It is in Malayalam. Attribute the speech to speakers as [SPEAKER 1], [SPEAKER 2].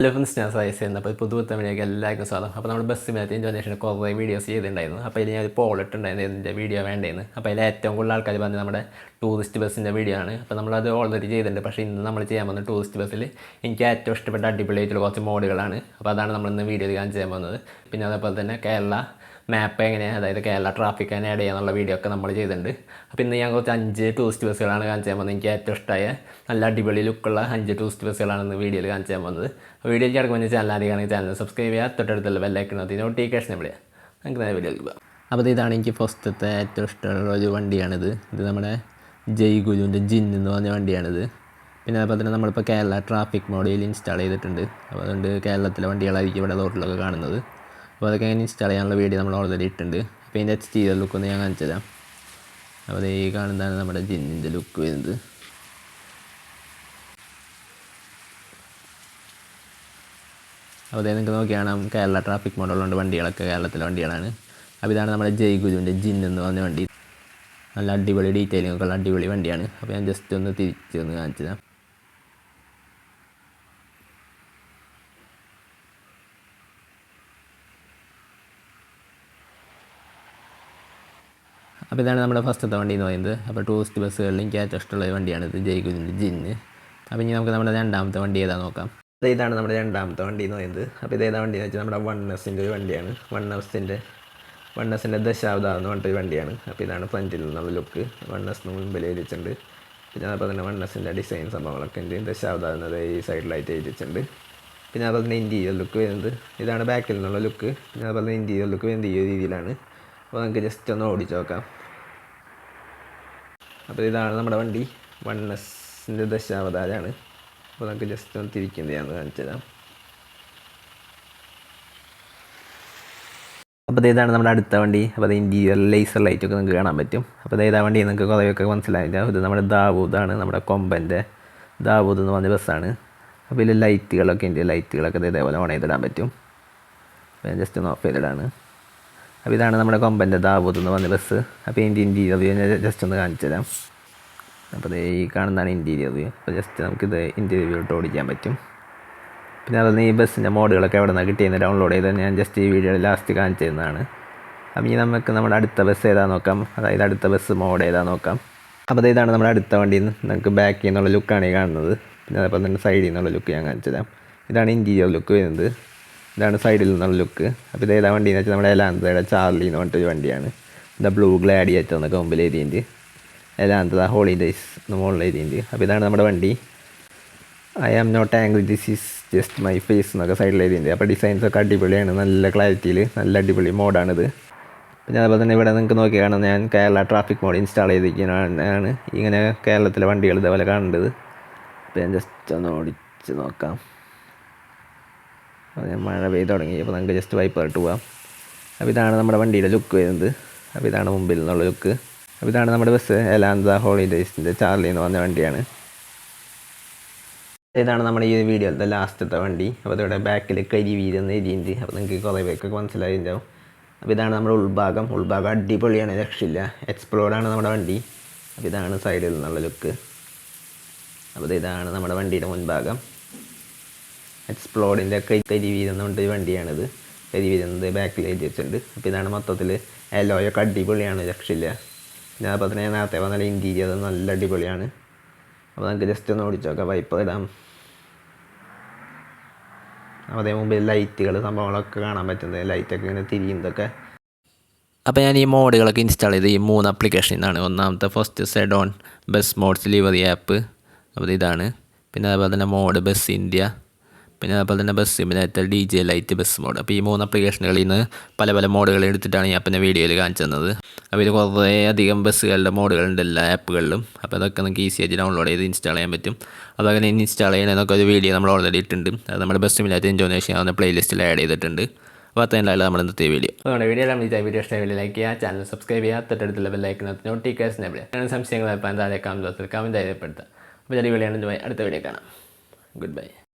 [SPEAKER 1] ഹലോ ഫ്രണ്ട്സ്, ഞാൻ സജസ്റ്റ് ചെയ്യുന്നത് അപ്പോൾ പുതുപുത്തൻ വീഡിയോക്ക് എല്ലാവർക്കും സ്വാഗതം. അപ്പോൾ നമ്മൾ ബസ് സിമുലേറ്റർ ഇൻഡോനേഷ്യയിൽ കുറേ വീഡിയോസ് ചെയ്തിട്ടുണ്ടായിരുന്നു. അപ്പോൾ ഇതിൽ ഞാൻ ഒരു പോൾ ഇട്ടുണ്ടായിരുന്നു ഇതിൻ്റെ വീഡിയോ വേണ്ടതെന്ന്. അപ്പോൾ അതിൽ ഏറ്റവും കൂടുതൽ ആൾക്കാർ പറഞ്ഞ് നമ്മുടെ ടൂറിസ്റ്റ് ബസ്സിൻ്റെ വീഡിയോ ആണ്. അപ്പോൾ നമ്മളത് ഓൾറെഡി ചെയ്തിട്ടുണ്ട്. പക്ഷേ ഇന്ന് നമ്മൾ ചെയ്യാൻ പോകുന്ന ടൂറിസ്റ്റ് ബസ്സിൽ എനിക്ക് ഏറ്റവും ഇഷ്ടപ്പെട്ട അടിപൊളിയായിട്ടുള്ള കുറച്ച് മോഡുകളാണ്. അപ്പോൾ അതാണ് നമ്മളിന്ന് വീഡിയോയിൽ കാണിച്ച് ചെയ്യാൻ പോകുന്നത്. പിന്നെ അതേപോലെ തന്നെ കേരള മാപ്പ് എങ്ങനെയാണ്, അതായത് കേരള ട്രാഫിക് എങ്ങനെ ആഡ് ചെയ്യാന്നുള്ള വീഡിയോ ഒക്കെ നമ്മൾ ചെയ്തിട്ടുണ്ട്. അപ്പോൾ ഇന്ന് ഞാൻ കുറച്ച് 5 ടൂറിസ്റ്റ് ബസ്സുകളാണ് കാണിച്ച് ചെയ്യാൻ പോകുന്നത്. എനിക്ക് ഏറ്റവും ഇഷ്ടമായ നല്ല അടിപൊളി ലുക്കുള്ള 5 ടൂറിസ്റ്റ് ബസ്സുകളാണ് ഇന്ന് വീഡിയോയിൽ കാണിച്ച് ചെയ്യാൻ പോകുന്നത്. അപ്പോൾ വീഡിയോയിൽ കിടക്കുമ്പോൾ ചാനൽ ആദ്യമാണെങ്കിൽ ചാനൽ സബ്സ്ക്രൈബ് ചെയ്യുക, തൊട്ടടുത്തുള്ള ബെല്ലൈക്കണത് നോട്ടിഫിക്കേഷൻ വിളിക്കുക. നമുക്ക് നേരെ വീഡിയോയിൽ പോകാം. അപ്പോൾ ഇതാണ് എനിക്ക് ഫസ്റ്റത്തെ ഏറ്റവും ഇഷ്ടമുള്ള ഒരു വണ്ടിയാണിത്. ഇത് നമ്മുടെ ജയ്ഗുരുവിൻ്റെ ജിൻ എന്ന് പറഞ്ഞ വണ്ടിയാണിത്. പിന്നെ അതുപോലെ തന്നെ നമ്മളിപ്പോൾ കേരള ട്രാഫിക് മോഡിൽ ഇൻസ്റ്റാൾ ചെയ്തിട്ടുണ്ട്. അപ്പോൾ അതുകൊണ്ട് കേരളത്തിലെ വണ്ടികളായിരിക്കും ഇവിടെ റോഡിലൊക്കെ കാണുന്നത്. അപ്പോൾ അതൊക്കെ എങ്ങനെ ഇൻസ്റ്റാൾ ചെയ്യാനുള്ള വീഡിയോ നമ്മൾ ഓൾറെഡി ഇട്ടുണ്ട്. അപ്പോൾ ഇതിൻ്റെ എക്സ്റ്റീരിയർ ലുക്ക് ഒന്ന് ഞാൻ കാണിച്ചു തരാം. അപ്പോൾ ഈ കാണുന്നതാണ് നമ്മുടെ ജിന്നിൻ്റെ ലുക്ക് വരുന്നത്. അപ്പോൾ അതേ നിങ്ങൾക്ക് നോക്കി കാണാം, കേരള ട്രാഫിക് മോഡലുണ്ട് വണ്ടികളൊക്കെ കേരളത്തിലെ വണ്ടികളാണ്. അപ്പോൾ ഇതാണ് നമ്മുടെ ജയ്ഗുരുവിൻ്റെ ജിൻ എന്ന് പറഞ്ഞ വണ്ടി. നല്ല അടിപൊളി ഡീറ്റെയിലിംഗ് ഒക്കെ ഉള്ള അടിപൊളി വണ്ടിയാണ്. അപ്പോൾ ഞാൻ ജസ്റ്റ് ഒന്ന് തിരിച്ചൊന്ന് കാണിച്ചു തരാം. അപ്പോൾ ഇതാണ് നമ്മുടെ ഫസ്റ്റത്തെ വണ്ടി എന്ന് പറയുന്നത്. അപ്പോൾ ടൂറിസ്റ്റ് ബസ്സുകളിൽ എനിക്ക് ഏറ്റവും ഇഷ്ടമുള്ള വണ്ടിയാണിത്, ജയ്ഗുരുവിൻ്റെ ജിന്ന്. അപ്പോൾ ഇനി നമുക്ക് നമ്മുടെ രണ്ടാമത്തെ വണ്ടി ഏതാ നോക്കാം. ഇതാണ് നമ്മുടെ രണ്ടാമത്തെ വണ്ടി എന്ന് പറയുന്നത്. അപ്പോൾ ഇത് ഏതാ വണ്ടി എന്ന് വെച്ചാൽ നമ്മുടെ വണ്ണസിൻ്റെ ഒരു വണ്ടിയാണ്. വണ്ണസിൻ്റെ ദശാവതാരം എന്ന് പറഞ്ഞിട്ടൊരു വണ്ടിയാണ്. അപ്പോൾ ഇതാണ് ഫ്രണ്ടിൽ നിന്നുള്ള ലുക്ക്. വണ്ണസിന് മുമ്പിൽ എഴുതിച്ചിട്ടുണ്ട്. പിന്നെ അതുപോലെ തന്നെ വണ്ണസിൻ്റെ ഡിസൈൻ സംഭവങ്ങളൊക്കെ ഉണ്ട്. ദശാവതാരം എന്നത് ഈ സൈഡിലായിട്ട് എഴുതിച്ചിട്ടുണ്ട്. പിന്നെ അതുപോലെ തന്നെ ഇൻറ്റീരിയർ ലുക്ക് വരുന്നത് ഇതാണ്, ബാക്കിൽ നിന്നുള്ള ലുക്ക്. പിന്നെ അതുപോലെ തന്നെ ഇൻറ്റീരിയർ ലുക്ക് വരുന്നത് ഈ ഒരു രീതിയിലാണ്. അപ്പോൾ നമുക്ക് ജസ്റ്റ് ഒന്ന് ഓടിച്ച് നോക്കാം. അപ്പോൾ ഇതാണ് നമ്മുടെ വണ്ടി, വണ്ണസിൻ്റെ ദശാവതാരമാണ്. അപ്പോൾ നമുക്ക് ജസ്റ്റ് ഒന്ന് തിരിക്കുന്നത് ഞാൻ കാണിച്ചു തരാം. അപ്പോൾ ഇതാണ് നമ്മുടെ അടുത്ത വണ്ടി. അപ്പോൾ അത് ഇൻറ്റീരിയർ ലേസർ ലൈറ്റൊക്കെ നിങ്ങൾക്ക് കാണാൻ പറ്റും. അപ്പോൾ ഇതാ വണ്ടി നിങ്ങൾക്ക് കുറേയൊക്കെ മനസ്സിലായില്ല. ഇത് നമ്മുടെ ദാവൂദാണ്, നമ്മുടെ കൊമ്പൻ്റെ ദാവൂദ് എന്ന് പറഞ്ഞ ബസ്സാണ്. അപ്പോൾ ഇതിൽ ലൈറ്റുകളൊക്കെ ഉണ്ട്. ലൈറ്റുകളൊക്കെ ഇതേപോലെ ഓൺ ചെയ്തിടാൻ പറ്റും. അപ്പോൾ ഞാൻ ജസ്റ്റ് ഒന്ന് ഓഫ് ചെയ്തിടാണ്. അപ്പോൾ ഇതാണ് നമ്മുടെ കൊമ്പൻ്റെ ദാവൂദ് എന്ന് പറഞ്ഞ ബസ്. അപ്പോൾ ഇതിൻ്റെ ഇൻറ്റീരിയർ വ്യൂ ഞാൻ ജസ്റ്റ് ഒന്ന് കാണിച്ചു തരാം. അപ്പോൾ ഈ കാണുന്നതാണ് ഇൻറ്റീരിയർ വ്യൂ. അപ്പോൾ ജസ്റ്റ് നമുക്കിത് ഇൻറ്റീരിയർ വ്യൂ ഇട്ട് ഓടിക്കാൻ പറ്റും. പിന്നെ അതുപോലെ ഈ ബസ്സിൻ്റെ മോഡുകളൊക്കെ എവിടെ നിന്നാണ് കിട്ടിയെന്ന് ഡൗൺലോഡ് ചെയ്ത് ഞാൻ ജസ്റ്റ് ഈ വീഡിയോയിൽ ലാസ്റ്റ് കാണിച്ചു തരുന്നതാണ്. അപ്പോൾ ഇനി നമുക്ക് നമ്മുടെ അടുത്ത ബസ് ഏതാ നോക്കാം, അതായത് അടുത്ത ബസ് മോഡ് ഏതാ നോക്കാം. അപ്പോൾ ഇതാണ് നമ്മുടെ അടുത്ത വണ്ടിയിൽ നിന്ന് നമുക്ക് ബാക്കിൽ നിന്നുള്ള ലുക്കാണ് ഈ കാണുന്നത്. പിന്നെ അതേപോലെ തന്നെ സൈഡിൽ നിന്നുള്ള ലുക്ക് ഞാൻ കാണിച്ചു തരാം. ഇതാണ് ഇൻറ്റീരിയർ ലുക്ക് വരുന്നത്. ഇതാണ് സൈഡിൽ നിന്നുള്ള ലുക്ക്. അപ്പോൾ ഇത് ഏതാ വണ്ടി എന്ന് വെച്ചാൽ നമ്മുടെ എലാന്തയുടെ ചാർലി എന്ന് പറഞ്ഞിട്ടൊരു വണ്ടിയാണ്. ഇതാ ബ്ലൂ ഗ്ലാഡിയേറ്റർ എന്നൊക്കെ മുമ്പിൽ എഴുതിയിട്ടുണ്ട്. എലാന്ത ഹോളിഡേയ്സ് എന്ന് മുകളിൽ എഴുതിയിട്ടുണ്ട്. അപ്പോൾ ഇതാണ് നമ്മുടെ വണ്ടി. I am not angry, this is just my face എന്നൊക്കെ സൈഡിൽ എഴുതിയിട്ടുണ്ട്. അപ്പോൾ ഡിസൈൻസൊക്കെ അടിപൊളിയാണ്, നല്ല ക്ലാരിറ്റിയിൽ നല്ല അടിപൊളി മോഡാണിത്. പിന്നെ അതുപോലെ തന്നെ ഇവിടെ നിങ്ങൾക്ക് നോക്കി കാണാം, ഞാൻ കേരള ട്രാഫിക് മോഡ് ഇൻസ്റ്റാൾ ചെയ്തിരിക്കുന്നതാണ്. ഇങ്ങനെ കേരളത്തിലെ വണ്ടികൾ ഇതേപോലെ കാണേണ്ടത്. അപ്പോൾ ഞാൻ ജസ്റ്റ് ഒന്ന് ഓടിച്ച് നോക്കാം. അപ്പോൾ ഞാൻ മഴ പെയ്ത് തുടങ്ങി. അപ്പോൾ നമുക്ക് ജസ്റ്റ് വൈപ്പർ ഇട്ട് പോകാം. അപ്പോൾ ഇതാണ് നമ്മുടെ വണ്ടിയുടെ ലുക്ക് വരുന്നത്. അപ്പോൾ ഇതാണ് മുമ്പിൽ നിന്നുള്ള ലുക്ക്. അപ്പോൾ ഇതാണ് നമ്മുടെ ബസ്, എലാന്ത ഹോളിഡേയ്സിൻ്റെ ചാർലി എന്ന് പറഞ്ഞ വണ്ടിയാണ്. ഇതാണ് നമ്മുടെ ഈ വീഡിയോയിലത്തെ ലാസ്റ്റത്തെ വണ്ടി. അപ്പോൾ അതിവിടെ ബാക്കിൽ കരിവീരെന്ന് എഴുതിയിട്ടുണ്ട്. അപ്പോൾ നിങ്ങൾക്ക് കുറേ പേർക്കൊക്കെ മനസ്സിലായിട്ടുണ്ടാവും. അപ്പോൾ ഇതാണ് നമ്മുടെ ഉൾഭാഗം അടിപൊളിയാണ്, രക്ഷയില്ല. എക്സ്പ്ലോറാണ് നമ്മുടെ വണ്ടി. അപ്പോൾ ഇതാണ് സൈഡിൽ നിന്നുള്ള ലുക്ക്. അപ്പോൾ ഇതാണ് നമ്മുടെ വണ്ടിയുടെ മുൻഭാഗം. എക്സ്പ്ലോഡിൻ്റെ കരിവീരെന്ന് പറഞ്ഞിട്ടൊരു വണ്ടിയാണിത്. കരിവീരെന്നത് ബാക്കിൽ എഴുതി വെച്ചിട്ടുണ്ട്. അപ്പോൾ ഇതാണ് മൊത്തത്തിൽ എലോയൊക്കെ അടിപൊളിയാണ്, രക്ഷയില്ല. പിന്നെ അതുപോലെ തന്നെ നേരത്തെ പറഞ്ഞാൽ ഇൻറ്റീരിയർ നല്ല അടിപൊളിയാണ്. അപ്പോൾ നമുക്ക് ജസ്റ്റ് ഒന്ന് ഓടിച്ച് നോക്കാം, വൈപ്പർ ഇടാം. അപ്പോൾ അതേ മുമ്പിൽ ലൈറ്റുകൾ സംഭവങ്ങളൊക്കെ കാണാൻ പറ്റുന്നത്, ലൈറ്റൊക്കെ ഇങ്ങനെ തിരിയുന്നതൊക്കെ. അപ്പോൾ ഞാൻ ഈ മോഡുകളൊക്കെ ഇൻസ്റ്റാൾ ചെയ്ത് ഈ 3 ആപ്ലിക്കേഷനിൽ നിന്നാണ്. ഒന്നാമത്തെ ഫസ്റ്റ് സെഡോൺ ബസ് മോഡ്സ് ലിവറി ആപ്പ്. അപ്പോൾ ഇതാണ്. പിന്നെ അതുപോലെ തന്നെ മോഡ് ബസ് ഇന്ത്യ. പിന്നെ അതുപോലെ തന്നെ bus simulator DJ light bus mode. അപ്പോൾ ഈ 3 ആപ്ലിക്കേഷനുകളിൽ നിന്ന് പല മോഡുകൾ എടുത്തിട്ടാണ് ഞാൻ പിന്നെ വീഡിയോയിൽ കാണിച്ചു തന്നത്. അപ്പോൾ ഇത് കുറേ അധികം ബസ്സുകളുടെ മോഡുകളുണ്ട് എല്ലാ ആപ്പുകളിലും. അപ്പോൾ അതൊക്കെ നമുക്ക് ഈസി ആയിട്ട് ഡൗൺലോഡ് ചെയ്ത് ഇൻസ്റ്റാൾ ചെയ്യാൻ പറ്റും. അപ്പോൾ അങ്ങനെ ഇൻസ്റ്റാൾ ചെയ്യണമെന്നൊക്കെ ഒരു വീഡിയോ നമ്മൾ ഓൾറെഡി ഇട്ടിട്ടുണ്ട്. അത് നമ്മുടെ ബസ് സിമുലേറ്റർ ഇൻഡോനേഷ്യ എന്ന പ്ലേലിസ്റ്റിൽ ആഡ് ചെയ്തിട്ടുണ്ട്. അപ്പോൾ അത്രയും നമ്മൾ ഇന്നത്തെ വീഡിയോ. അതുകൊണ്ട് വീഡിയോ ഇഷ്ടമായി ലൈക്ക് ചെയ്യുക, ചാനൽ സബ്സ്ക്രൈബ് ചെയ്യുക, തൊട്ടടുത്തുള്ള ബെല്ലൈക്കനകത്ത് നോട്ടിഫിക്കേഷൻ എനേബിൾ ചെയ്യുക. അങ്ങനെ സംശയങ്ങൾ താഴെ കമൻറ്റ് ബോക്സിൽ കമൻറ്റ് ചെയ്യപ്പെടുത്തുക. അപ്പോൾ ചെറിയ വീഡിയോ അടുത്ത വീഡിയോ കാണാം. Good bye.